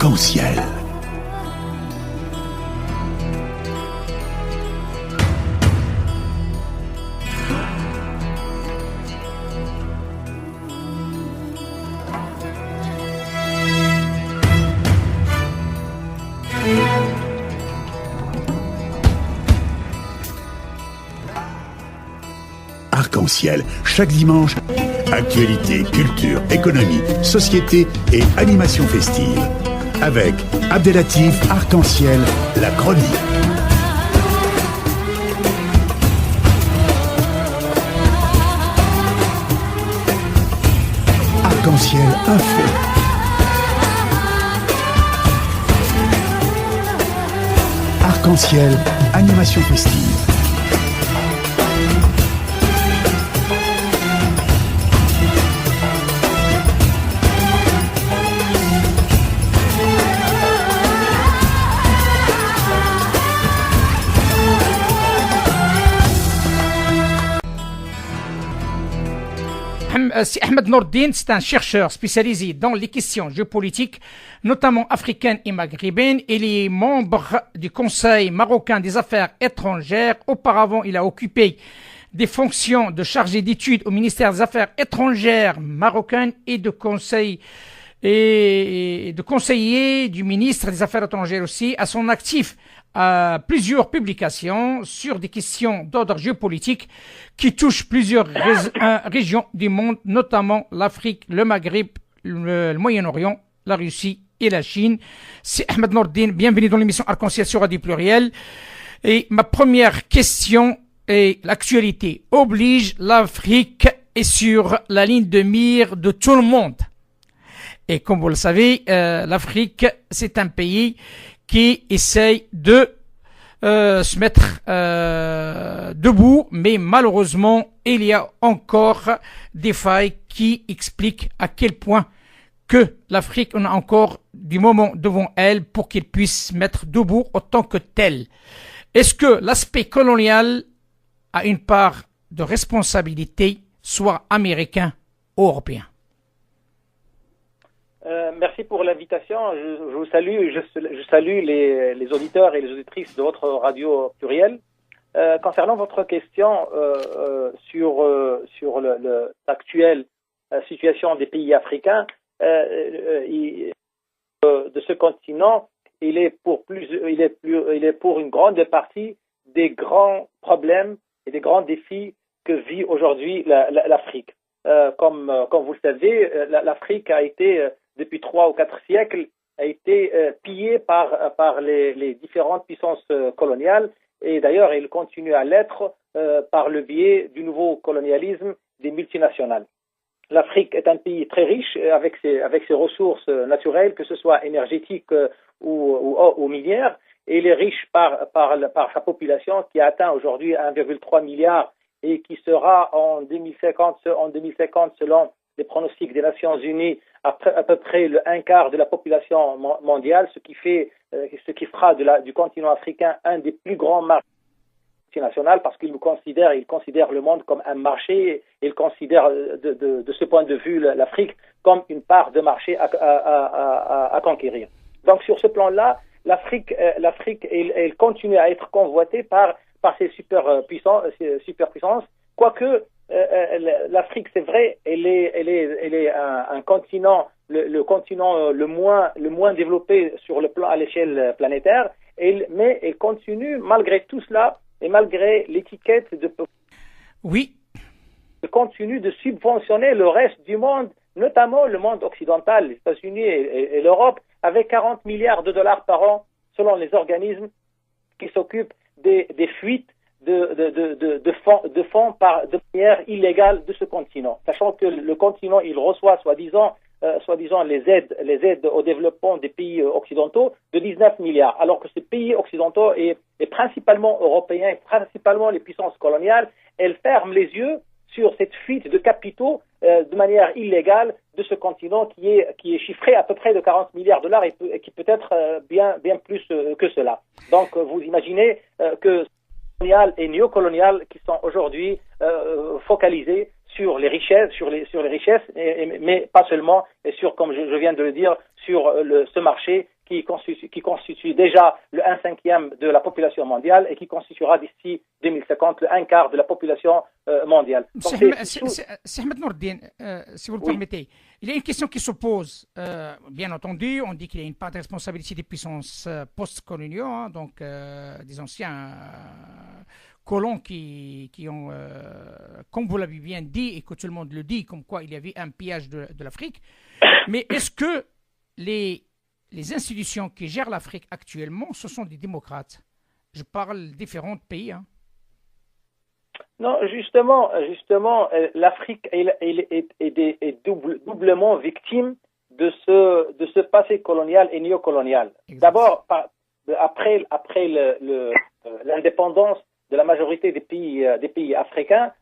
Arc-en-ciel. Arc-en-ciel, chaque dimanche, actualité, culture, économie, société et animation festive. Avec Abdelatif Arc-en-ciel, la chronique. Arc-en-ciel info. Arc-en-ciel, animation festive. Ahmed Nourdine, c'est un chercheur spécialisé dans les questions géopolitiques, notamment africaines et maghrébines. Il est membre du Conseil marocain des affaires étrangères. Auparavant, il a occupé des fonctions de chargé d'études au ministère des Affaires étrangères marocain et de conseiller du ministre des Affaires étrangères aussi. À son actif, plusieurs publications sur des questions d'ordre géopolitique qui touchent plusieurs régions du monde, notamment l'Afrique, le Maghreb, le Moyen-Orient, la Russie et la Chine. C'est Ahmed Nourdine, bienvenue dans l'émission Arc-en-ciel sur Radio Pluriel. Et ma première question est: l'actualité oblige, l'Afrique est sur la ligne de mire de tout le monde. Et comme vous le savez, l'Afrique, c'est un pays qui essaye de se mettre debout, mais malheureusement, il y a encore des failles qui expliquent à quel point que l'Afrique en a encore du moment devant elle pour qu'elle puisse se mettre debout autant que telle. Est-ce que l'aspect colonial a une part de responsabilité, soit américain ou européen? Merci pour l'invitation. Je vous salue. Je salue les auditeurs et les auditrices de votre radio pluriel. Concernant votre question sur l'actuelle situation des pays africains, de ce continent, il est pour une grande partie des grands problèmes et des grands défis que vit aujourd'hui l'Afrique. Comme vous le savez, l'Afrique a été depuis 3 ou 4 siècles, a été pillée par les différentes puissances coloniales, et d'ailleurs, il continue à l'être par le biais du nouveau colonialisme des multinationales. L'Afrique est un pays très riche avec ses ressources naturelles, que ce soit énergétiques ou minières, et il est riche par sa population qui atteint aujourd'hui 1,3 milliard et qui sera en 2050 selon les pronostics des Nations Unies à peu près le 1/4 de la population mondiale, ce qui fera du continent africain un des plus grands marchés multinationaux, parce qu'il considère le monde comme un marché, et il considère de ce point de vue l'Afrique comme une part de marché à conquérir. Donc sur ce plan-là, l'Afrique elle continue à être convoitée par ces superpuissances, quoique l'Afrique, c'est vrai, elle est un continent, le continent le moins développé sur le plan à l'échelle planétaire, mais elle continue malgré tout cela et malgré l'étiquette oui, elle continue de subventionner le reste du monde, notamment le monde occidental, les États-Unis et l'Europe, avec 40 milliards de dollars par an, selon les organismes qui s'occupent des fuites de fonds de manière illégale de ce continent, sachant que le continent il reçoit soi-disant les aides au développement des pays occidentaux de 19 milliards, alors que ces pays occidentaux et principalement européens, principalement les puissances coloniales, elles ferment les yeux sur cette fuite de capitaux de manière illégale de ce continent qui est chiffré à peu près de 40 milliards de dollars et qui peut être bien plus que cela. Donc vous imaginez que coloniales et néocoloniales qui sont aujourd'hui focalisées sur les richesses, mais pas seulement, et sur, comme je viens de le dire, sur ce marché qui constitue déjà le 1/5 de la population mondiale et qui constituera d'ici 2050 le 1/4 de la population mondiale. C'est Ahmed Nourdine, si vous le permettez. Il y a une question qui se pose. Bien entendu, on dit qu'il y a une part de responsabilité des puissances post-coloniaux, donc des anciens colons qui ont, comme vous l'avez bien dit et que tout le monde le dit, comme quoi il y avait un pillage de l'Afrique. Mais est-ce que les institutions qui gèrent l'Afrique actuellement, ce sont des démocrates? Je parle de différents pays. Non, justement, l'Afrique est doublement victime de ce passé colonial et néocolonial. D'abord, après l'indépendance de la majorité des pays africains,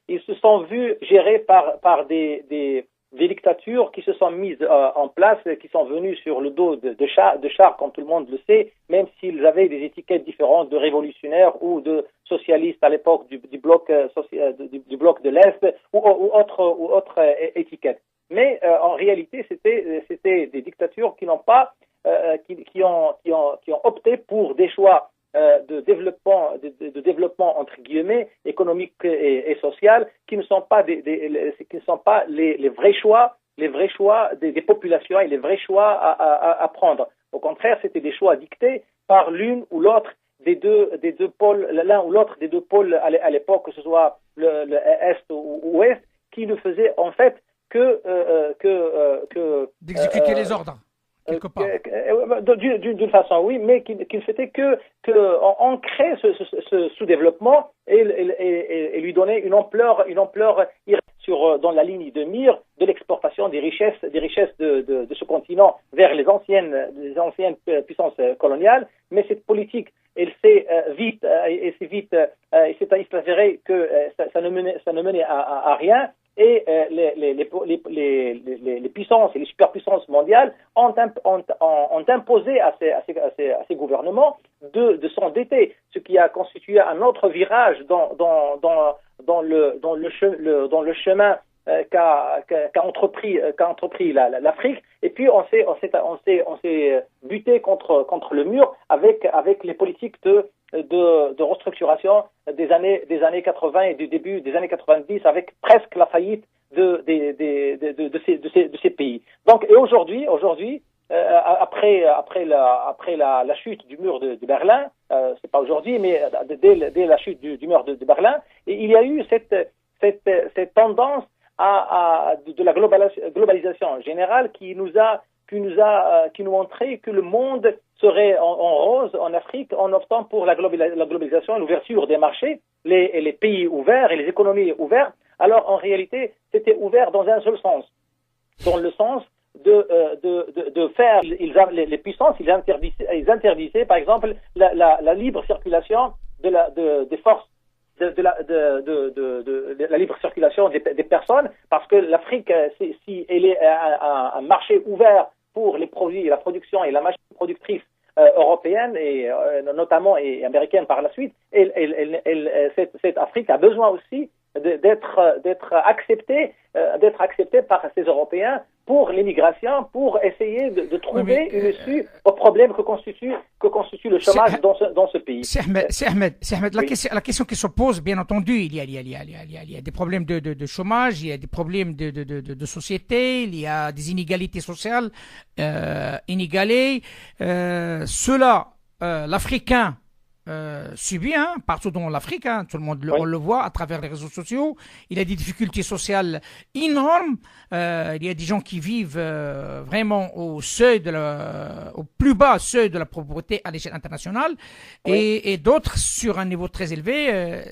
ils se sont vus gérés par des dictatures qui se sont mises en place, qui sont venues sur le dos de chars, comme tout le monde le sait, même s'ils avaient des étiquettes différentes de révolutionnaires ou de socialistes à l'époque du bloc de l'Est ou autre étiquette. Mais en réalité, c'était des dictatures qui n'ont pas qui ont opté pour des choix de développement entre guillemets économique et social qui ne sont pas les vrais choix des populations et les vrais choix à prendre. Au contraire, c'était des choix dictés par l'une ou l'autre des deux pôles, l'un ou l'autre des deux pôles à l'époque, que ce soit le Est ou Ouest, qui ne faisait en fait que d'exécuter les ordres. D'une façon, oui, mais qui ne faisait que ancrer ce sous-développement et lui donner une ampleur dans la ligne de mire de l'exportation des richesses de ce continent vers les anciennes puissances coloniales. Mais cette politique, elle s'est vite avéré que ça ne menait à rien. Et les puissances et les superpuissances mondiales ont imposé à ces gouvernements de s'endetter, ce qui a constitué un autre virage dans le chemin qu'a entrepris l'Afrique. Et puis on s'est buté contre le mur avec les politiques de restructuration des années 80 et du début des années 90, avec presque la faillite de ces pays. Donc, et aujourd'hui, après la chute du mur de Berlin, c'est pas aujourd'hui, mais dès la chute du mur de Berlin, il y a eu cette tendance de la globalisation générale qui nous montrait que le monde serait en rose en Afrique en optant pour la globalisation, l'ouverture des marchés, les pays ouverts et les économies ouvertes. Alors en réalité, c'était ouvert dans un seul sens, dans le sens de faire les puissances, ils interdisaient par exemple la libre circulation des forces. De la libre circulation des personnes, parce que l'Afrique, si elle est un marché ouvert pour les produits, la production et la machine productrice européenne et notamment et américaine par la suite, cette Afrique a besoin aussi d'être acceptée par ces Européens pour l'immigration, pour essayer de trouver une issue au problème que constitue le chômage dans ce pays. C'est Ahmed. Oui. La question qui se pose, bien entendu, il y a des problèmes de chômage, il y a des problèmes de société, il y a des inégalités sociales inégalées. L'Africain subit partout dans l'Afrique, tout le monde on le voit à travers les réseaux sociaux. Il y a des difficultés sociales énormes. Il y a des gens qui vivent vraiment au plus bas seuil de la pauvreté à l'échelle internationale, et d'autres sur un niveau très élevé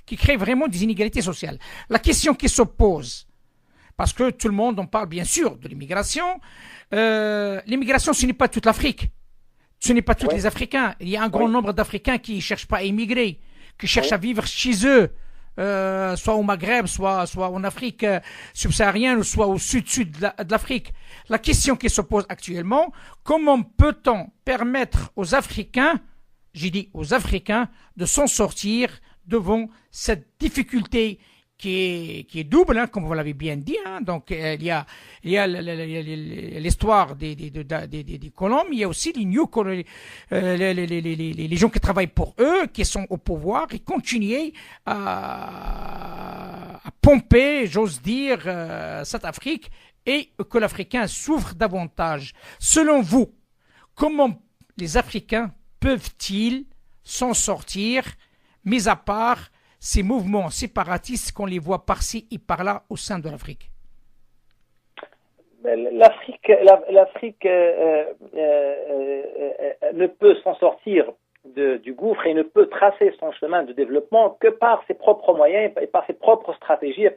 qui créent vraiment des inégalités sociales. La question qui se pose, parce que tout le monde en parle bien sûr de l'immigration, l'immigration ce n'est pas toute l'Afrique. Ce n'est pas tous les Africains. Il y a un grand nombre d'Africains qui ne cherchent pas à immigrer, qui cherchent à vivre chez eux, soit au Maghreb, soit en Afrique subsaharienne, ou soit au sud de l'Afrique. La question qui se pose actuellement, comment peut-on permettre aux Africains, j'ai dit aux Africains, de s'en sortir devant cette difficulté qui est double, hein, comme vous l'avez bien dit. Hein. Donc, il y a l'histoire des colons, mais il y a aussi les les gens qui travaillent pour eux, qui sont au pouvoir, et continuer à pomper, j'ose dire, cette Afrique, et que l'Africain souffre davantage. Selon vous, comment les Africains peuvent-ils s'en sortir, mis à part ces mouvements séparatistes qu'on les voit par-ci et par-là au sein de l'Afrique? L'Afrique ne peut s'en sortir du gouffre et ne peut tracer son chemin de développement que par ses propres moyens et par ses propres stratégies et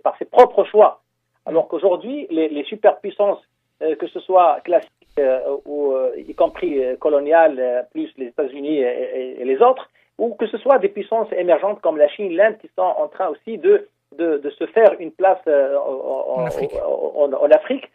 par ses propres choix. Alors qu'aujourd'hui, les superpuissances, que ce soit classiques ou y compris coloniales, plus les États-Unis et les autres, ou que ce soit des puissances émergentes comme la Chine, l'Inde, qui sont en train aussi de se faire une place en Afrique.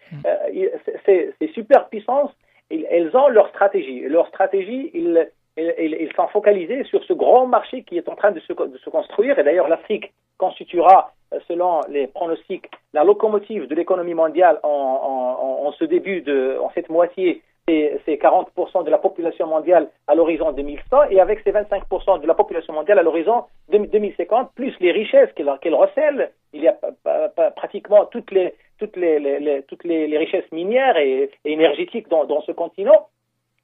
Ces superpuissances, elles ont leur stratégie. Leur stratégie, ils sont focalisés sur ce grand marché qui est en train de se construire. Et d'ailleurs, l'Afrique constituera, selon les pronostics, la locomotive de l'économie mondiale en cette moitié. C'est 40% de la population mondiale à l'horizon 2100, et avec ces 25% de la population mondiale à l'horizon 2050, plus les richesses qu'elle recèle, il y a pratiquement toutes les richesses minières et énergétiques dans ce continent.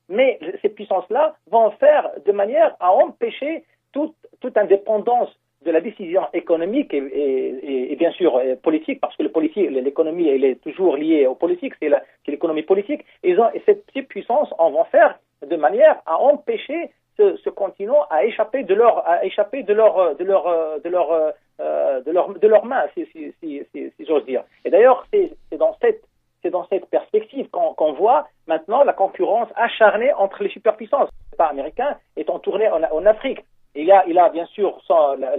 Mais ces puissances-là vont faire de manière à empêcher toute indépendance de la décision économique et bien sûr politique, parce que l'économie elle est toujours liée aux politiques, c'est l'économie politique. Et ces puissances vont faire de manière à empêcher ce continent à échapper de leurs mains, si j'ose dire. Et d'ailleurs, c'est dans cette perspective qu'on voit maintenant la concurrence acharnée entre les superpuissances. Le pas américain étant tourné en Afrique. Il a bien sûr,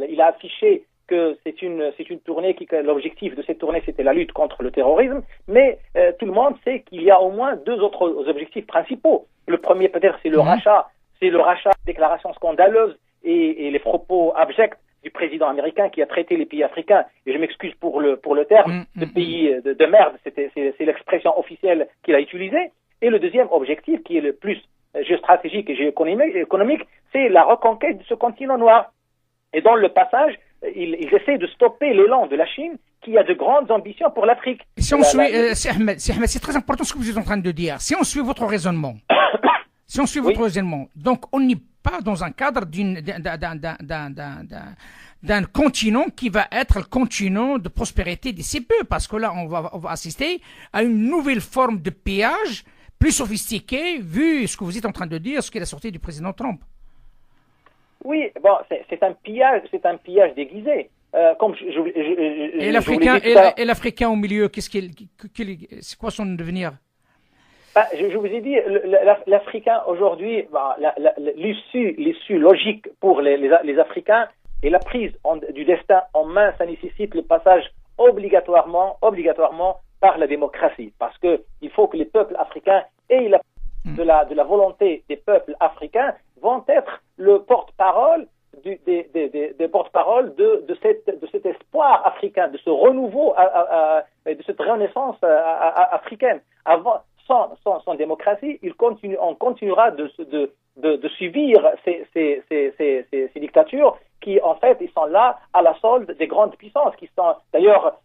il a affiché que c'est une tournée l'objectif de cette tournée, c'était la lutte contre le terrorisme, mais tout le monde sait qu'il y a au moins deux autres objectifs principaux. Le premier, peut-être, c'est le rachat, déclarations scandaleuses et les propos abjects du président américain qui a traité les pays africains, et je m'excuse pour le terme, de pays de merde, c'est l'expression officielle qu'il a utilisée. Et le deuxième objectif, qui est le plus géostratégique et géoéconomique, c'est la reconquête de ce continent noir. Et dans le passage, ils essaient de stopper l'élan de la Chine, qui a de grandes ambitions pour l'Afrique. Si on suit, c'est Ahmed, c'est très important ce que vous êtes en train de dire. Si on suit votre raisonnement, donc on n'est pas dans un cadre d'un continent qui va être le continent de prospérité d'ici peu, parce que là, on va assister à une nouvelle forme de pillage plus sophistiqué, vu ce que vous êtes en train de dire, ce qu'est la sortie du président Trump. Oui, bon, c'est un pillage déguisé. Comme et l'Africain au milieu, c'est quoi son devenir? Je vous ai dit, l'Africain aujourd'hui, l'issue logique pour les Africains et la prise du destin en main, ça nécessite le passage obligatoirement par la démocratie, parce que il faut que les peuples africains aient de la volonté des peuples africains vont être le porte-parole des porte-parole de cet espoir africain, de ce renouveau, de cette renaissance africaine. Sans démocratie, on continuera de subir ces dictatures qui, en fait, ils sont là à la solde des grandes puissances. D'ailleurs,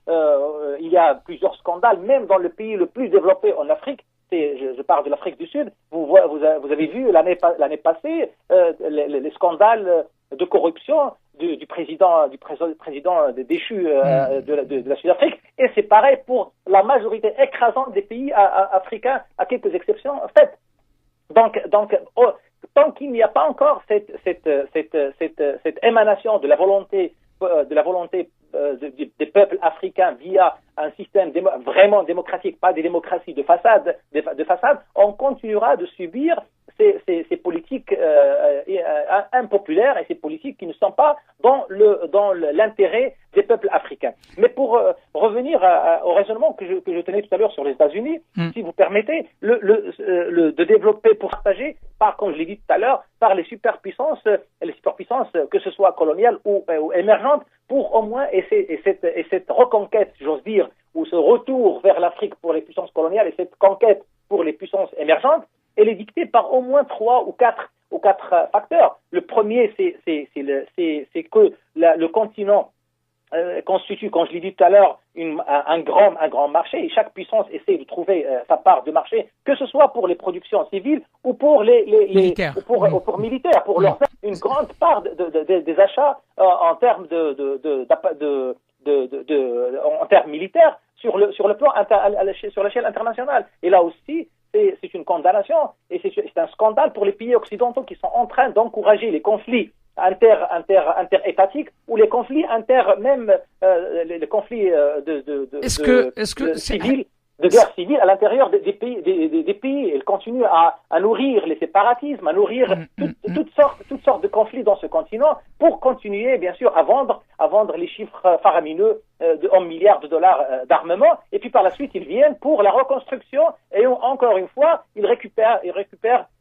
il y a plusieurs scandales, même dans le pays le plus développé en Afrique. Je parle de l'Afrique du Sud. Vous avez vu l'année passée les scandales de corruption du président déchu de la Sud-Afrique. Et c'est pareil pour la majorité écrasante des pays africains, à quelques exceptions faites. Donc, tant qu'il n'y a pas encore cette émanation de la volonté des peuples africains via un système vraiment démocratique, pas des démocraties de façade, on continuera de subir ces politiques impopulaires et ces politiques qui ne sont pas dans l'intérêt des peuples africains. Mais pour revenir au raisonnement que je tenais tout à l'heure sur les États-Unis, si vous permettez, de développer pour partager, comme je l'ai dit tout à l'heure, par les superpuissances, que ce soit coloniales ou émergentes, pour au moins, et cette reconquête, j'ose dire, ou ce retour vers l'Afrique pour les puissances coloniales et cette conquête pour les puissances émergentes, elle est dictée par au moins trois ou quatre facteurs. Le premier, c'est que le continent constitue, comme je l'ai dit tout à l'heure, un grand marché, et chaque puissance essaie de trouver sa part de marché, que ce soit pour les productions civiles ou pour militaires. Ou pour militaires, pour leur faire une grande part des achats en termes en termes militaires sur le plan sur l'échelle internationale. Et là aussi, c'est une condamnation et c'est un scandale pour les pays occidentaux qui sont en train d'encourager les conflits interétatiques ou les conflits les conflits civils, de guerre civile à l'intérieur des pays. Elle continue à nourrir les séparatismes, à nourrir toutes sortes de conflits dans ce continent pour continuer, bien sûr, à vendre les chiffres faramineux de 1 milliard de dollars d'armement. Et puis par la suite, ils viennent pour la reconstruction et encore une fois, ils récupèrent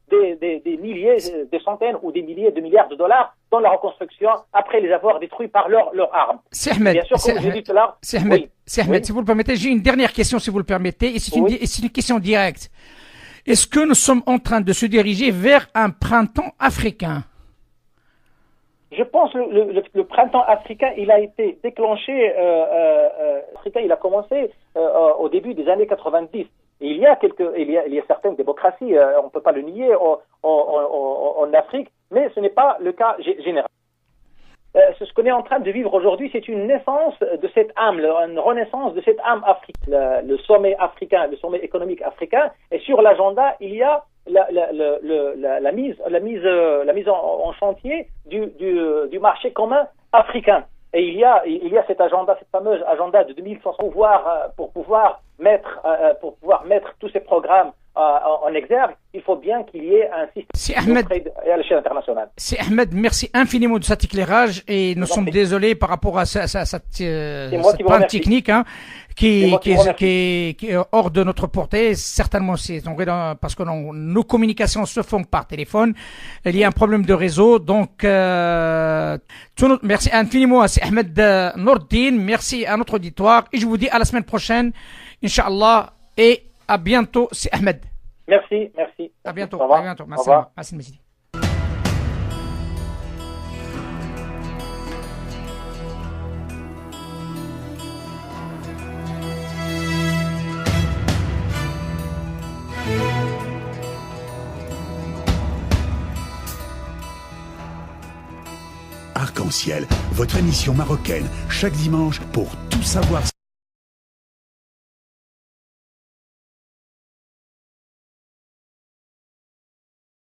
des milliers, des centaines ou des milliers de milliards de dollars dans la reconstruction après les avoir détruits par leurs armes. C'est Ahmed. Bien sûr, comme j'ai dit tout à l'heure. C'est Ahmed. Oui. C'est Ahmed. Oui. Si vous le permettez, j'ai une dernière question, si vous le permettez, et c'est une question directe. Est-ce que nous sommes en train de se diriger vers un printemps africain? Je pense que le printemps africain, il a été déclenché. Africain, il a commencé au début des années 90. Et il y a certaines démocraties, on ne peut pas le nier, en Afrique, mais ce n'est pas le cas général. Ce qu'on est en train de vivre aujourd'hui, c'est une naissance de cette âme, une renaissance de cette âme africaine, le sommet africain, le sommet économique africain. Et sur l'agenda, il y a la mise en chantier du marché commun africain. Et il y a cet agenda, cette fameuse agenda de 2100 pour pouvoir mettre tous ces programmes en exergue. Il faut bien qu'il y ait un système de trade à l'échelle internationale. C'est Ahmed, merci infiniment de cet éclairage et nous sommes désolés par rapport à cette panne technique qui est hors de notre portée. Certainement, c'est parce que nos communications se font par téléphone. Il y a un problème de réseau. Donc, merci infiniment à Ahmed Nourdine. Merci à notre auditoire et je vous dis à la semaine prochaine, Inch'Allah, et à bientôt, c'est Ahmed. Merci. À bientôt. Au revoir. À bientôt. Au revoir. Merci. Arc-en-ciel, votre émission marocaine, chaque dimanche pour tout savoir.